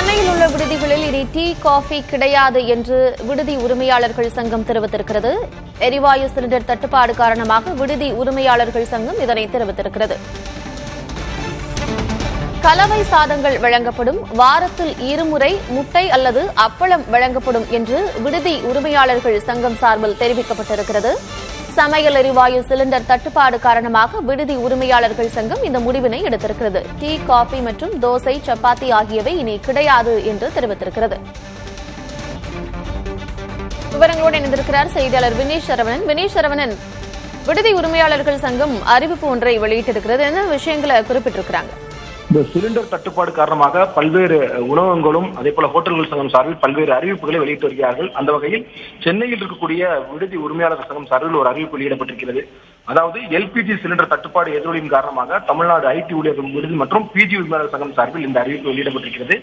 சென்னையில் உள்ள விடுதிகளில் இனி டீ காஃபி கிடையாது என்று விடுதி உரிமையாளர்கள் சங்கம் தெரிவித்திருக்கிறது. எரிவாயு சிலிண்டர் தட்டுப்பாடு காரணமாக விடுதி உரிமையாளர்கள் சங்கம் இதனை தெரிவித்திருக்கிறது. கலவை சாதங்கள் வழங்கப்படும், வாரத்தில் இருமுறை முட்டை அல்லது அப்பளம் வழங்கப்படும் என்று விடுதி உரிமையாளர்கள் சங்கம் சார்பில் தெரிவிக்கப்பட்டிருக்கிறது. சமையல் எரிவாயு சிலிண்டர் தட்டுப்பாடு காரணமாக விடுதி உரிமையாளர்கள் சங்கம் இந்த முடிவினை எடுத்திருக்கிறது. டீ, காபி மற்றும் தோசை, சப்பாத்தி ஆகியவை இனி கிடையாது என்று தெரிவித்திருக்கிறது. விவரங்களோடு இணைந்திருக்கிறார் செய்தியாளர் வினேஷ் சரவணன். வினேஷ் சரவணன், விடுதி உரிமையாளர்கள் சங்கம் அறிவிப்பு ஒன்றை வெளியிட்டிருக்கிறது. என்ன விஷயங்களை குறிப்பிட்டிருக்கிறாங்க? இந்த சிலிண்டர் தட்டுப்பாடு காரணமாக பல்வேறு உணவகங்களும் அதே போல ஹோட்டல்கள் சங்கம் சார்பில் பல்வேறு அறிவிப்புகளை வெளியிட்டு வருகிறார்கள். அந்த வகையில் சென்னையில் இருக்கக்கூடிய விடுதி உரிமையாளர் சங்கம் சார்பில் ஒரு அறிவிப்பு வெளியிடப்பட்டிருக்கிறது. அதாவது எல்பிஜி சிலிண்டர் தட்டுப்பாடு எதிரொலியின் காரணமாக தமிழ்நாடு ஐடி ஊழியர்கள் விடுதி மற்றும் பிஜி உரிமையாளர் சங்கம் சார்பில் இந்த அறிவிப்பு வெளியிடப்பட்டிருக்கிறது.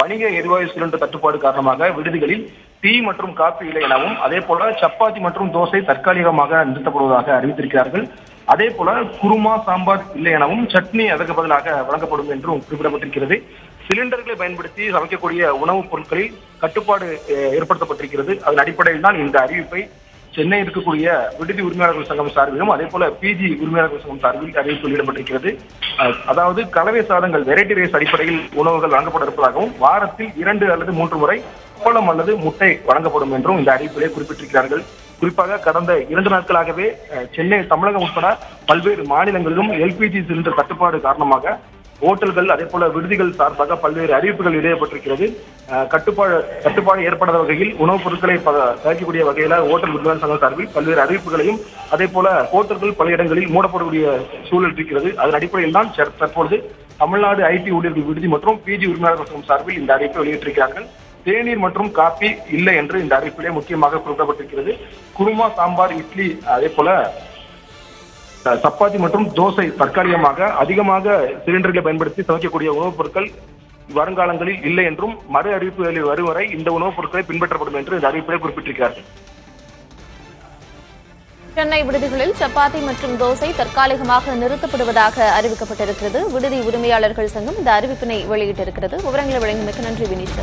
வணிக எரிவாயு சிலிண்டர் தட்டுப்பாடு காரணமாக விடுதிகளில் டீ மற்றும் காபி இல்லை எனவும் அதே போல சப்பாத்தி மற்றும் தோசை தற்காலிகமாக நிறுத்தப்படுவதாக அறிவித்திருக்கிறார்கள். அதே போல குருமா, சாம்பார் இல்லை எனவும் சட்னி அதற்கு பதிலாக வழங்கப்படும் என்றும் குறிப்பிடப்பட்டிருக்கிறது. சிலிண்டர்களை பயன்படுத்தி சமைக்கக்கூடிய உணவுப் பொருட்களில் கட்டுப்பாடு ஏற்படுத்தப்பட்டிருக்கிறது. அதன் அடிப்படையில் தான் இந்த அறிவிப்பை சென்னை இருக்கக்கூடிய விடுதி உரிமையாளர்கள் சங்கம் சார்பிலும் அதே போல பிஜி உரிமையாளர்கள் சங்கம் சார்பில் அறிவிப்பு வெளியிடப்பட்டிருக்கிறது. அதாவது கலவை சாதங்கள், வெரைட்டி ரைஸ் அடிப்படையில் உணவுகள் வழங்கப்பட இருப்பதாகவும் வாரத்தில் 2 அல்லது 3 முறை அப்பளம் அல்லது முட்டை வழங்கப்படும் என்றும் இந்த அறிவிப்பிலே குறிப்பிட்டிருக்கிறார்கள். குறிப்பாக கடந்த 2 நாட்களாகவே சென்னை, தமிழகம் உட்பட பல்வேறு மாநிலங்களிலும் எல்பிஜி சிலிண்டர் தட்டுப்பாடு காரணமாக ஓட்டல்கள் அதே போல விடுதிகள் சார்பாக பல்வேறு அறிவிப்புகள் வெளியிடப்பட்டிருக்கிறது. கட்டுப்பாடு ஏற்படாத வகையில் உணவுப் பொருட்களை தயாரிக்கக்கூடிய வகையில ஓட்டல் உரிமையாளர் சங்கம் சார்பில் பல்வேறு அறிவிப்புகளையும் அதே போல ஹோட்டல்கள் பல இடங்களில் மூடப்படக்கூடிய சூழல் இருக்கிறது. அதன் அடிப்படையில் தான் தற்பொழுது தமிழ்நாடு ஐடி ஊழியர்கள் விடுதி மற்றும் பிஜி உரிமையாளர் சங்கம் சார்பில் இந்த அறிவிப்பை வெளியிட்டிருக்கிறார்கள். தேநீர் மற்றும் காபி இல்லை என்று இந்த அறிவிப்பிலே முக்கியமாக குறிப்பிடப்பட்டிருக்கிறது. குருமா, சாம்பார், இட்லி அதே போல சப்பாத்தி மற்றும் தோசை தற்காலிகமாக அதிகமாக சிலிண்டர்களை பயன்படுத்தி சமைக்கக்கூடிய உணவுப் பொருட்கள் வருங்காலங்களில் இல்லை என்றும் மறு அறிவிப்புகளில் வரும் வரை இந்த உணவுப் பொருட்களை பின்பற்றப்படும் என்று இந்த அறிவிப்பிலே குறிப்பிட்டிருக்கிறார்கள். சென்னை விடுதிகளில் சப்பாத்தி மற்றும் தோசை தற்காலிகமாக நிறுத்தப்படுவதாக அறிவிக்கப்பட்டிருக்கிறது. விடுதி உரிமையாளர்கள் சங்கம் இந்த அறிவிப்பினை வெளியிட்டிருக்கிறது. விவரங்களை வழங்கியமைக்கு நன்றி வினீஷ்.